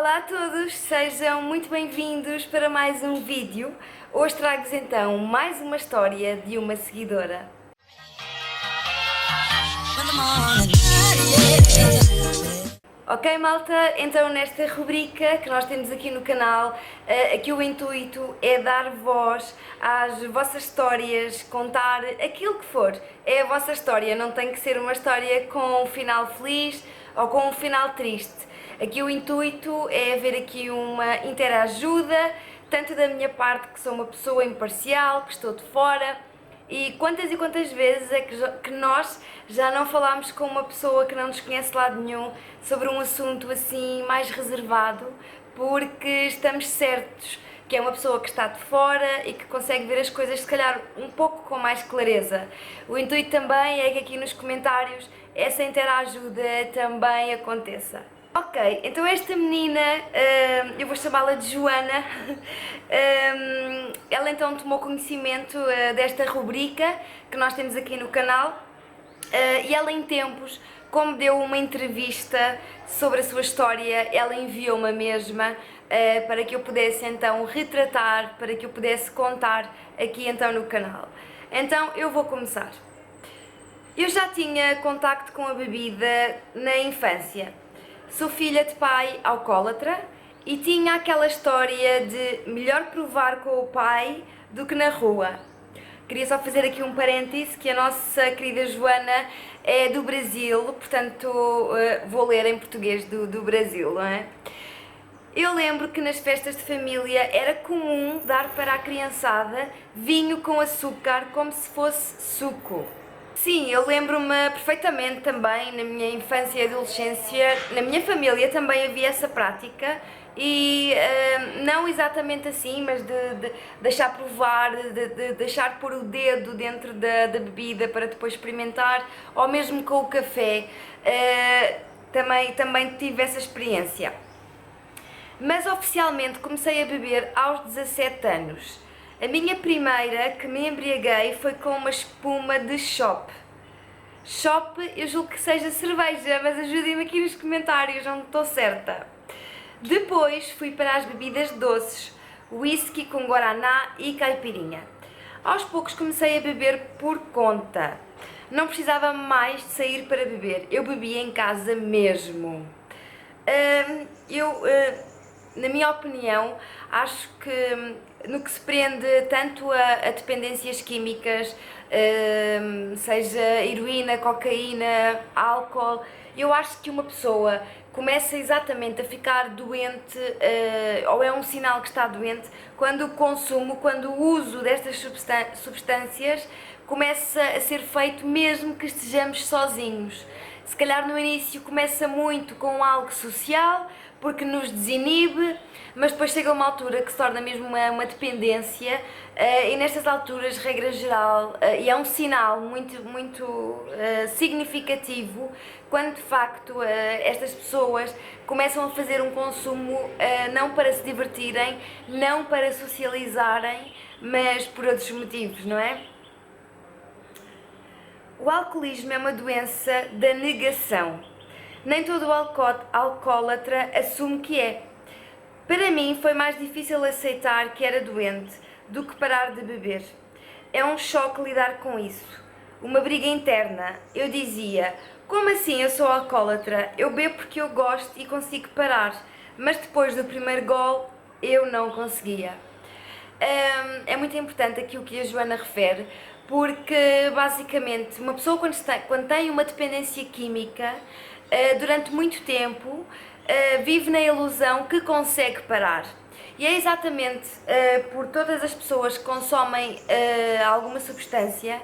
Olá a todos, sejam muito bem-vindos para mais um vídeo. Hoje trago-vos então mais uma história de uma seguidora. Ok, malta, então nesta rubrica que nós temos aqui no canal, aqui o intuito é dar voz às vossas histórias, contar aquilo que for. É a vossa história, não tem que ser uma história com um final feliz ou com um final triste. Aqui o intuito é haver aqui uma interajuda, tanto da minha parte, que sou uma pessoa imparcial, que estou de fora, e quantas vezes é que nós já não falámos com uma pessoa que não nos conhece de lado nenhum sobre um assunto assim mais reservado, porque estamos certos que é uma pessoa que está de fora e que consegue ver as coisas se calhar um pouco com mais clareza. O intuito também é que aqui nos comentários essa interajuda também aconteça. Ok, então esta menina, eu vou chamá-la de Joana, ela então tomou conhecimento desta rubrica que nós temos aqui no canal e ela em tempos, como deu uma entrevista sobre a sua história, ela enviou-me a mesma para que eu pudesse então retratar, para que eu pudesse contar aqui então no canal. Então eu vou começar. Eu já tinha contacto com a bebida na infância. Sou filha de pai alcoólatra e tinha aquela história de melhor provar com o pai do que na rua. Queria só fazer aqui um parêntese que a nossa querida Joana é do Brasil, portanto vou ler em português do Brasil, não é? Eu lembro que nas festas de família era comum dar para a criançada vinho com açúcar como se fosse suco. Sim, eu lembro-me perfeitamente também, na minha infância e adolescência, na minha família também havia essa prática e não exatamente assim, mas de deixar provar, de deixar pôr o dedo dentro da bebida para depois experimentar, ou mesmo com o café, também tive essa experiência. Mas oficialmente comecei a beber aos 17 anos. A minha primeira que me embriaguei foi com uma espuma de chopp. Chopp, eu julgo que seja cerveja, mas ajudem-me aqui nos comentários, não estou certa. Depois fui para as bebidas doces, whisky com guaraná e caipirinha. Aos poucos comecei a beber por conta. Não precisava mais de sair para beber, eu bebia em casa mesmo. Na minha opinião, acho que no que se prende tanto a dependências químicas, seja heroína, cocaína, álcool, eu acho que uma pessoa começa exatamente a ficar doente, ou é um sinal que está doente, quando o consumo, quando o uso destas substâncias começa a ser feito mesmo que estejamos sozinhos. Se calhar no início começa muito com algo social, porque nos desinibe, mas depois chega uma altura que se torna mesmo uma dependência e nestas alturas, regra geral, e é um sinal muito significativo quando de facto estas pessoas começam a fazer um consumo não para se divertirem, não para socializarem, mas por outros motivos, não é? O alcoolismo é uma doença da negação. Nem todo alcoólatra assume que é. Para mim foi mais difícil aceitar que era doente do que parar de beber. É um choque lidar com isso. Uma briga interna. Eu dizia, como assim eu sou alcoólatra? Eu bebo porque eu gosto e consigo parar. Mas depois do primeiro gole, eu não conseguia. É muito importante aqui o que a Joana refere, porque basicamente uma pessoa quando tem uma dependência química, durante muito tempo vive na ilusão que consegue parar. E é exatamente por todas as pessoas que consomem alguma substância,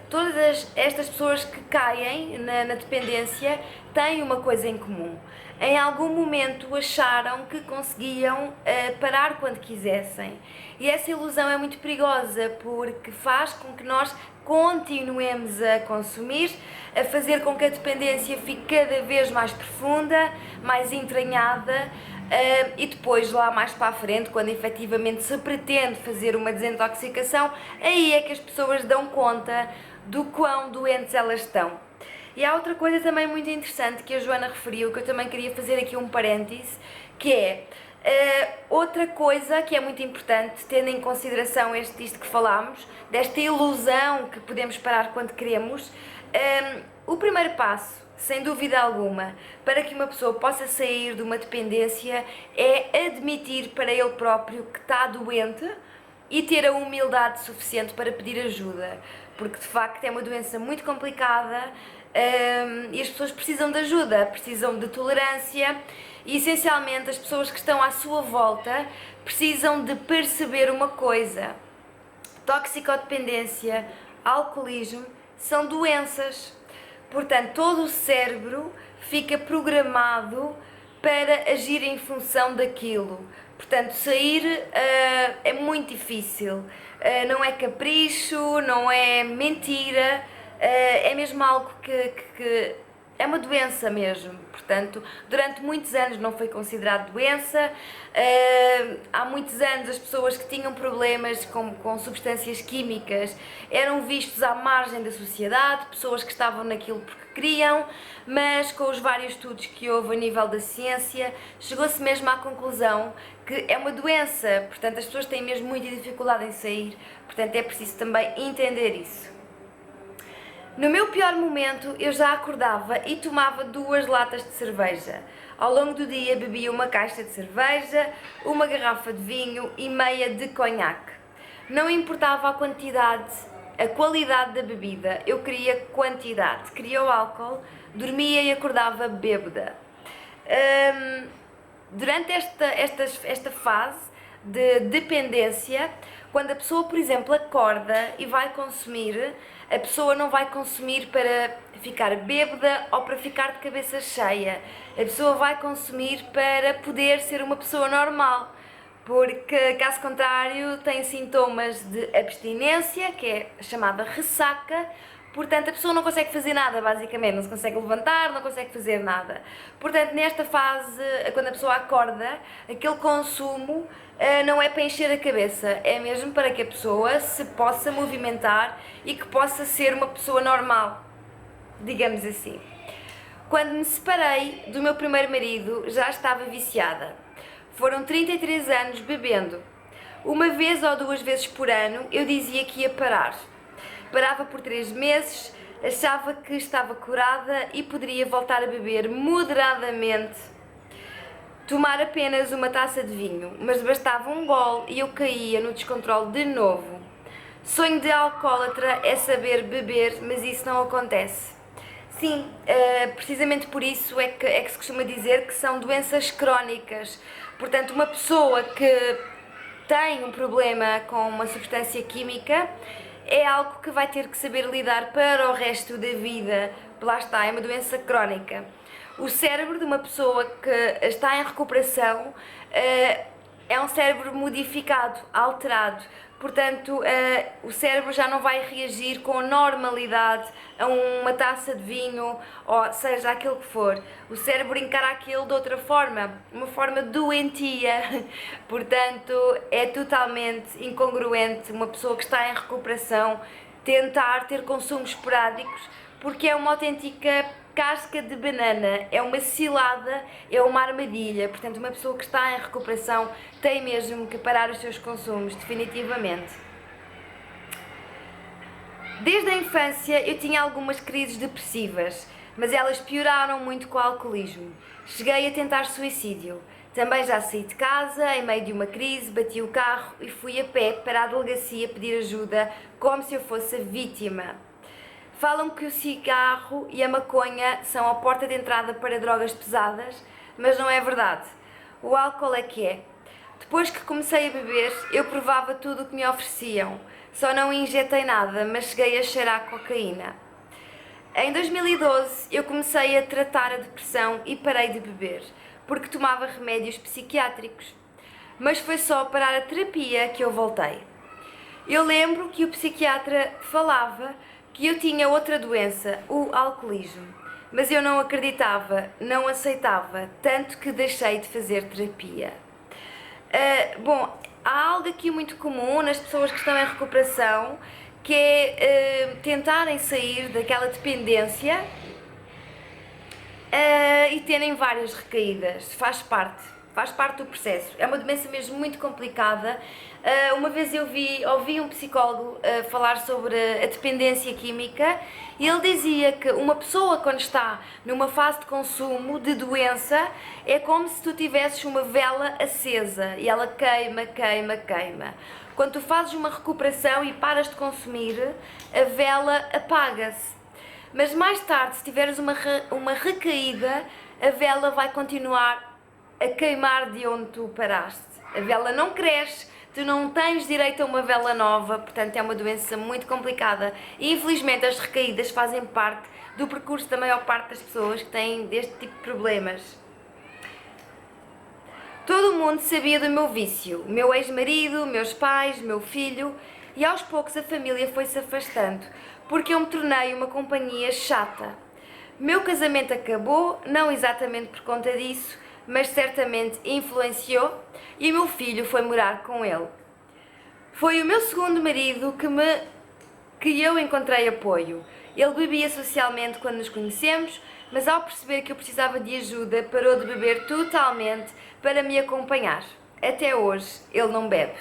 todas estas pessoas que caem na dependência têm uma coisa em comum. Em algum momento acharam que conseguiam parar quando quisessem. E essa ilusão é muito perigosa porque faz com que nós continuemos a consumir, a fazer com que a dependência fique cada vez mais profunda, mais entranhada e depois lá mais para a frente, quando efetivamente se pretende fazer uma desintoxicação, aí é que as pessoas dão conta do quão doentes elas estão. E há outra coisa também muito interessante que a Joana referiu, que eu também queria fazer aqui um parêntese, que é outra coisa que é muito importante, tendo em consideração isto que falámos, desta ilusão que podemos parar quando queremos. O primeiro passo, sem dúvida alguma, para que uma pessoa possa sair de uma dependência é admitir para ele próprio que está doente e ter a humildade suficiente para pedir ajuda, porque de facto é uma doença muito complicada, e as pessoas precisam de ajuda, precisam de tolerância e essencialmente as pessoas que estão à sua volta precisam de perceber uma coisa: toxicodependência, alcoolismo são doenças. Portanto, todo o cérebro fica programado para agir em função daquilo. Portanto, sair é muito difícil. Não é capricho, não é mentira, é mesmo algo que é uma doença mesmo. Portanto, durante muitos anos não foi considerado doença. Há muitos anos as pessoas que tinham problemas com substâncias químicas eram vistos à margem da sociedade, pessoas que estavam naquilo porque queriam, mas com os vários estudos que houve a nível da ciência, chegou-se mesmo à conclusão que é uma doença. Portanto, as pessoas têm mesmo muita dificuldade em sair, portanto é preciso também entender isso. No meu pior momento, eu já acordava e tomava 2 latas de cerveja. Ao longo do dia bebia uma caixa de cerveja, uma garrafa de vinho e meia de conhaque. Não importava a quantidade, a qualidade da bebida, eu queria quantidade. Queria o álcool, dormia e acordava bêbada. Durante esta fase de dependência, quando a pessoa, por exemplo, acorda e vai consumir, a pessoa não vai consumir para ficar bêbada ou para ficar de cabeça cheia. A pessoa vai consumir para poder ser uma pessoa normal, porque, caso contrário, tem sintomas de abstinência, que é chamada ressaca. Portanto, a pessoa não consegue fazer nada, basicamente, não se consegue levantar, não consegue fazer nada. Portanto, nesta fase, quando a pessoa acorda, aquele consumo não é para encher a cabeça, é mesmo para que a pessoa se possa movimentar e que possa ser uma pessoa normal, digamos assim. Quando me separei do meu primeiro marido, já estava viciada. Foram 33 anos bebendo. 1 vez ou 2 vezes por ano eu dizia que ia parar. Parava por 3 meses, achava que estava curada e poderia voltar a beber moderadamente. Tomar apenas uma taça de vinho, mas bastava um gole e eu caía no descontrole de novo. Sonho de alcoólatra é saber beber, mas isso não acontece. Sim, precisamente por isso é que se costuma dizer que são doenças crónicas. Portanto, uma pessoa que tem um problema com uma substância química é algo que vai ter que saber lidar para o resto da vida. Lá está, é uma doença crónica. O cérebro de uma pessoa que está em recuperação é um cérebro modificado, alterado. Portanto, o cérebro já não vai reagir com normalidade a uma taça de vinho, ou seja, aquilo que for. O cérebro encara aquilo de outra forma, uma forma doentia. Portanto, é totalmente incongruente uma pessoa que está em recuperação tentar ter consumos esporádicos, porque é uma autêntica casca de banana, é uma cilada, é uma armadilha. Portanto, uma pessoa que está em recuperação tem mesmo que parar os seus consumos, definitivamente. Desde a infância eu tinha algumas crises depressivas, mas elas pioraram muito com o alcoolismo. Cheguei a tentar suicídio. Também já saí de casa, em meio de uma crise, bati o carro e fui a pé para a delegacia pedir ajuda, como se eu fosse a vítima. Falam que o cigarro e a maconha são a porta de entrada para drogas pesadas, mas não é verdade. O álcool é que é. Depois que comecei a beber, eu provava tudo o que me ofereciam. Só não injetei nada, mas cheguei a cheirar cocaína. Em 2012, eu comecei a tratar a depressão e parei de beber, porque tomava remédios psiquiátricos. Mas foi só parar a terapia que eu voltei. Eu lembro que o psiquiatra falava que eu tinha outra doença, o alcoolismo, mas eu não acreditava, não aceitava, tanto que deixei de fazer terapia. Bom, há algo aqui muito comum nas pessoas que estão em recuperação, que é tentarem sair daquela dependência e terem várias recaídas, faz parte do processo. É uma doença mesmo muito complicada. Uma vez ouvi um psicólogo falar sobre a dependência química e ele dizia que uma pessoa, quando está numa fase de consumo de doença, é como se tu tivesses uma vela acesa e ela queima, queima, queima. Quando tu fazes uma recuperação e paras de consumir, a vela apaga-se. Mas mais tarde, se tiveres uma recaída, a vela vai continuar a queimar de onde tu paraste. A vela não cresce, tu não tens direito a uma vela nova, portanto é uma doença muito complicada. E infelizmente as recaídas fazem parte do percurso da maior parte das pessoas que têm deste tipo de problemas. Todo o mundo sabia do meu vício, o meu ex-marido, meus pais, meu filho, e aos poucos a família foi-se afastando, porque eu me tornei uma companhia chata. Meu casamento acabou, não exatamente por conta disso, mas certamente influenciou, e o meu filho foi morar com ele. Foi o meu segundo marido que eu encontrei apoio. Ele bebia socialmente quando nos conhecemos, mas ao perceber que eu precisava de ajuda, parou de beber totalmente para me acompanhar. Até hoje, ele não bebe.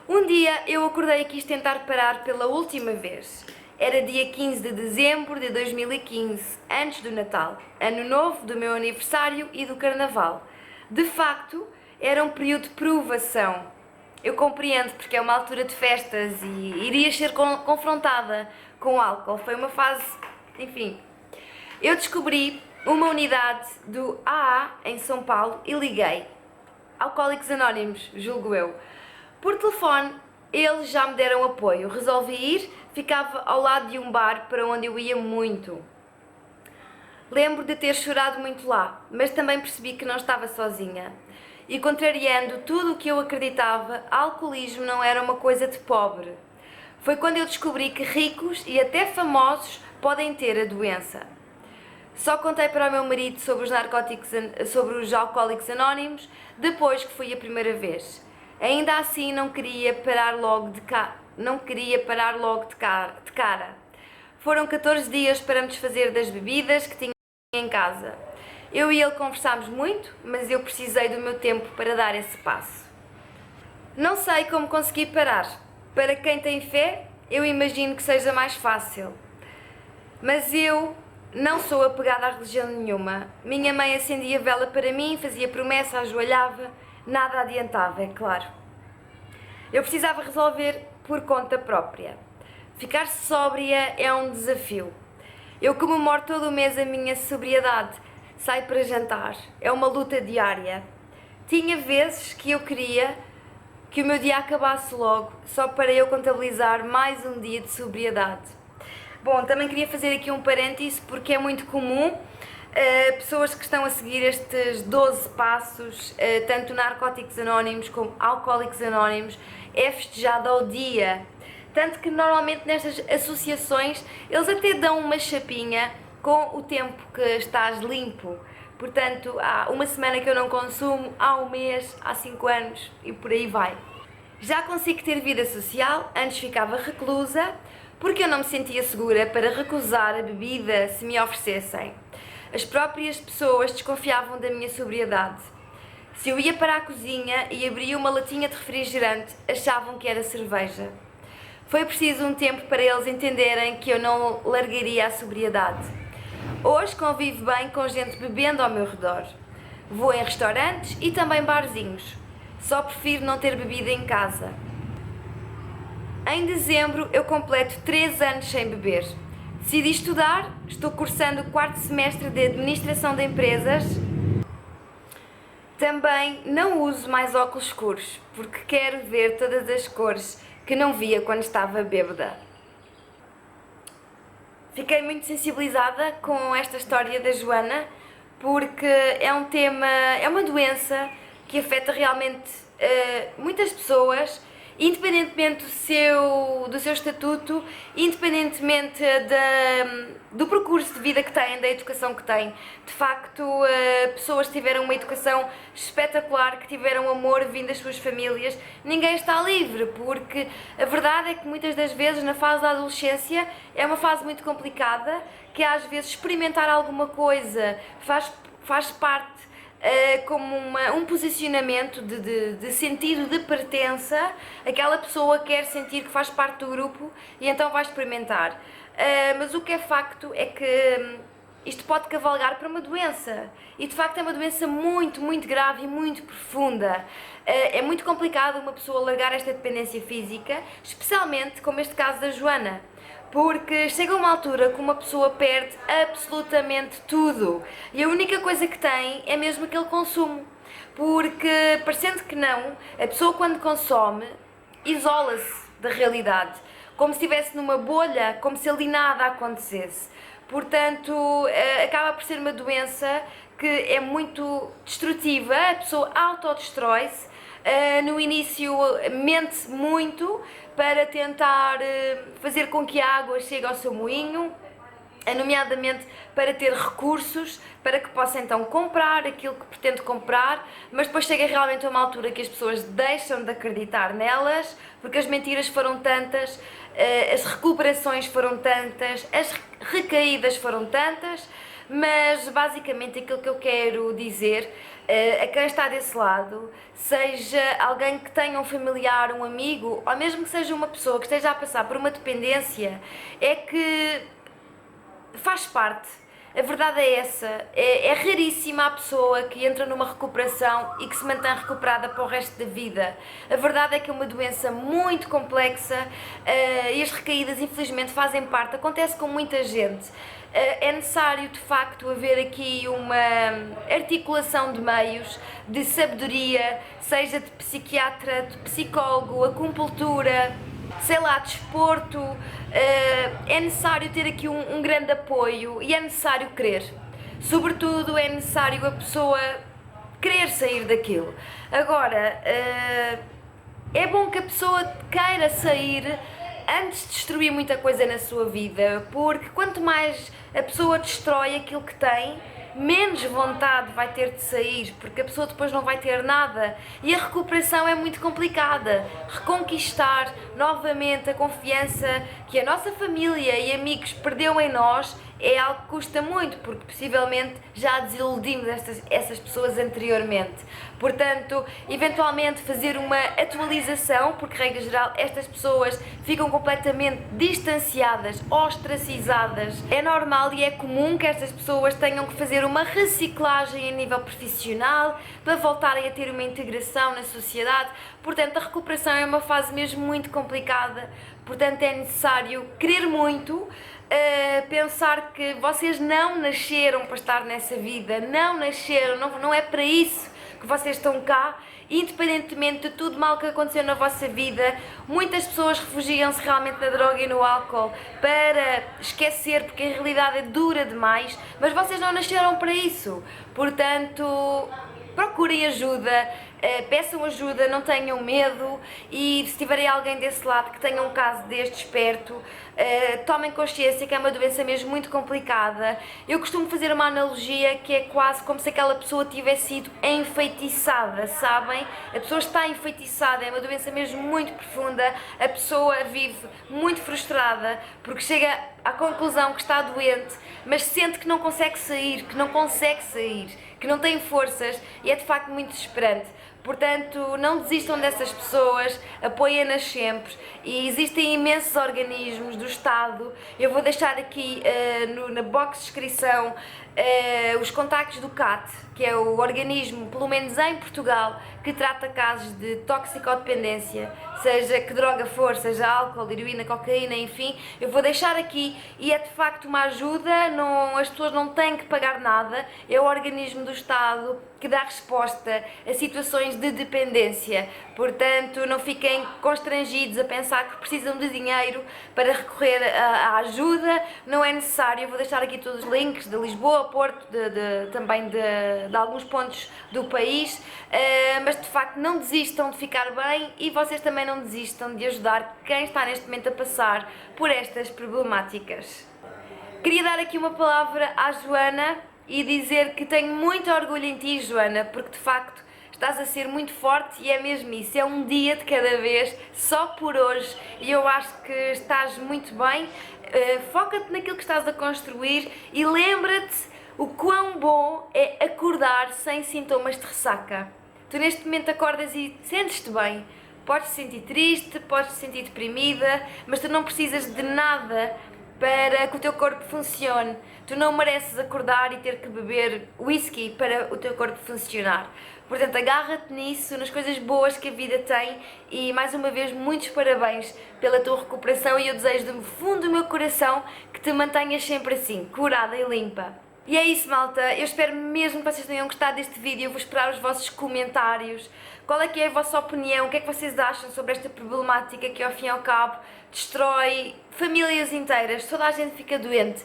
Um dia eu acordei e quis tentar parar pela última vez. Era dia 15 de dezembro de 2015, antes do Natal, ano novo, do meu aniversário e do Carnaval. De facto, era um período de provação. Eu compreendo porque é uma altura de festas e irias ser confrontada com o álcool. Foi uma fase, enfim. Eu descobri uma unidade do AA em São Paulo e liguei. Alcoólicos Anónimos, julgo eu. Por telefone, eles já me deram apoio. Resolvi ir, ficava ao lado de um bar para onde eu ia muito. Lembro de ter chorado muito lá, mas também percebi que não estava sozinha. E contrariando tudo o que eu acreditava, alcoolismo não era uma coisa de pobre. Foi quando eu descobri que ricos e até famosos podem ter a doença. Só contei para o meu marido sobre os alcoólicos anónimos depois que fui a primeira vez. Ainda assim não queria parar logo de cara. Foram 14 dias para me desfazer das bebidas que tinha em casa. Eu e ele conversámos muito, mas eu precisei do meu tempo para dar esse passo. Não sei como consegui parar. Para quem tem fé, eu imagino que seja mais fácil. Mas eu não sou apegada a religião nenhuma. Minha mãe acendia vela para mim, fazia promessa, ajoelhava, nada adiantava, é claro. Eu precisava resolver por conta própria. Ficar sóbria é um desafio. Eu comemoro todo o mês a minha sobriedade. Saio para jantar. É uma luta diária. Tinha vezes que eu queria que o meu dia acabasse logo, só para eu contabilizar mais um dia de sobriedade. Bom, também queria fazer aqui um parêntese porque é muito comum pessoas que estão a seguir estes 12 passos, tanto Narcóticos Anónimos como Alcoólicos Anónimos, é festejado ao dia. Tanto que normalmente nestas associações eles até dão uma chapinha com o tempo que estás limpo. Portanto, há uma semana que eu não consumo, há um mês, há 5 anos e por aí vai. Já consigo ter vida social, antes ficava reclusa, porque eu não me sentia segura para recusar a bebida se me oferecessem. As próprias pessoas desconfiavam da minha sobriedade. Se eu ia para a cozinha e abria uma latinha de refrigerante, achavam que era cerveja. Foi preciso um tempo para eles entenderem que eu não largaria a sobriedade. Hoje convivo bem com gente bebendo ao meu redor. Vou em restaurantes e também barzinhos. Só prefiro não ter bebida em casa. Em dezembro eu completo 3 anos sem beber. Decidi estudar, estou cursando o 4º semestre de Administração de Empresas. Também não uso mais óculos escuros, porque quero ver todas as cores que não via quando estava bêbada. Fiquei muito sensibilizada com esta história da Joana, porque é um tema, é uma doença que afeta realmente muitas pessoas independentemente do seu estatuto, independentemente do percurso de vida que têm, da educação que têm. De facto, pessoas que tiveram uma educação espetacular, que tiveram amor vindo das suas famílias, ninguém está livre, porque a verdade é que muitas das vezes na fase da adolescência é uma fase muito complicada, que às vezes experimentar alguma coisa faz parte como um posicionamento de sentido de pertença. Aquela pessoa quer sentir que faz parte do grupo e então vai experimentar. Mas o que é facto é que isto pode cavalgar para uma doença, e de facto é uma doença muito, muito grave e muito profunda. É muito complicado uma pessoa largar esta dependência física, especialmente como este caso da Joana, porque chega uma altura que uma pessoa perde absolutamente tudo e a única coisa que tem é mesmo aquele consumo, porque parecendo que não, a pessoa quando consome isola-se da realidade, como se estivesse numa bolha, como se ali nada acontecesse. Portanto, acaba por ser uma doença que é muito destrutiva, a pessoa autodestrói-se. No início mente muito para tentar fazer com que a água chegue ao seu moinho, nomeadamente para ter recursos, para que possa então comprar aquilo que pretende comprar, mas depois chega realmente a uma altura que as pessoas deixam de acreditar nelas, porque as mentiras foram tantas, as recuperações foram tantas, as recaídas foram tantas, mas basicamente aquilo que eu quero dizer a quem está desse lado, seja alguém que tenha um familiar, um amigo, ou mesmo que seja uma pessoa que esteja a passar por uma dependência, é que faz parte. A verdade é essa, é raríssima a pessoa que entra numa recuperação e que se mantém recuperada para o resto da vida. A verdade é que é uma doença muito complexa e as recaídas infelizmente fazem parte, acontece com muita gente. É necessário de facto haver aqui uma articulação de meios, de sabedoria, seja de psiquiatra, de psicólogo, acupuntura, sei lá, desporto. É necessário ter aqui um grande apoio e é necessário querer. Sobretudo é necessário a pessoa querer sair daquilo. Agora, é bom que a pessoa queira sair antes de destruir muita coisa na sua vida, porque quanto mais a pessoa destrói aquilo que tem, menos vontade vai ter de sair, porque a pessoa depois não vai ter nada e a recuperação é muito complicada. Reconquistar novamente a confiança que a nossa família e amigos perdeu em nós é algo que custa muito, porque possivelmente já desiludimos essas pessoas anteriormente. Portanto, eventualmente fazer uma atualização, porque regra geral estas pessoas ficam completamente distanciadas, ostracizadas. É normal e é comum que estas pessoas tenham que fazer uma reciclagem a nível profissional para voltarem a ter uma integração na sociedade. Portanto, a recuperação é uma fase mesmo muito complicada. Portanto, é necessário querer muito, pensar que vocês não nasceram para estar nessa vida, não nasceram, não é para isso que vocês estão cá, independentemente de tudo mal que aconteceu na vossa vida. Muitas pessoas refugiam-se realmente na droga e no álcool para esquecer, porque a realidade é dura demais, mas vocês não nasceram para isso. Portanto, procurem ajuda, peçam ajuda, não tenham medo, e se tiverem alguém desse lado que tenha um caso destes perto, tomem consciência que é uma doença mesmo muito complicada. Eu costumo fazer uma analogia que é quase como se aquela pessoa tivesse sido enfeitiçada, sabem? A pessoa está enfeitiçada, é uma doença mesmo muito profunda, a pessoa vive muito frustrada porque chega à conclusão que está doente, mas sente que não consegue sair, que não tem forças, e é de facto muito desesperante. Portanto, não desistam dessas pessoas, apoiem-nas sempre, e existem imensos organismos do Estado. Eu vou deixar aqui na box de descrição os contactos do CAT, que é o organismo, pelo menos em Portugal, que trata casos de toxicodependência, seja que droga for, seja álcool, heroína, cocaína, enfim. Eu vou deixar aqui, e é de facto uma ajuda, as pessoas não têm que pagar nada, é o organismo do Estado que dá resposta a situações de dependência. Portanto, não fiquem constrangidos a pensar que precisam de dinheiro para recorrer à ajuda, não é necessário. Eu vou deixar aqui todos os links de Lisboa, Porto, também de alguns pontos do país. mas de facto não desistam de ficar bem e vocês também não desistam de ajudar quem está neste momento a passar por estas problemáticas. Queria dar aqui uma palavra à Joana e dizer que tenho muito orgulho em ti, Joana, porque de facto estás a ser muito forte e é mesmo isso, é um dia de cada vez, só por hoje, e eu acho que estás muito bem. Foca-te naquilo que estás a construir e lembra-te o quão bom é acordar sem sintomas de ressaca. Tu neste momento acordas e sentes-te bem, podes te sentir triste, podes te sentir deprimida, mas tu não precisas de nada para que o teu corpo funcione. Tu não mereces acordar e ter que beber whisky para o teu corpo funcionar. Portanto, agarra-te nisso, nas coisas boas que a vida tem e, mais uma vez, muitos parabéns pela tua recuperação e eu desejo do fundo do meu coração que te mantenhas sempre assim, curada e limpa. E é isso, malta, eu espero mesmo que vocês tenham gostado deste vídeo, eu vou esperar os vossos comentários. Qual é que é a vossa opinião? O que é que vocês acham sobre esta problemática que, ao fim e ao cabo, destrói famílias inteiras, toda a gente fica doente?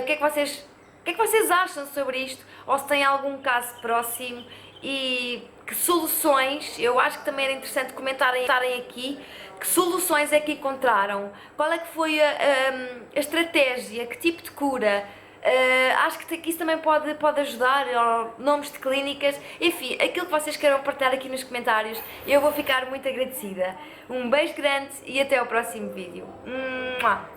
O que é que vocês acham sobre isto? Ou se têm algum caso próximo? E que soluções, eu acho que também era interessante comentarem aqui, que soluções é que encontraram? Qual é que foi a estratégia? Que tipo de cura? Acho que isso também pode ajudar, ou nomes de clínicas, enfim, aquilo que vocês queiram partilhar aqui nos comentários, eu vou ficar muito agradecida. Um beijo grande e até ao próximo vídeo. Mua!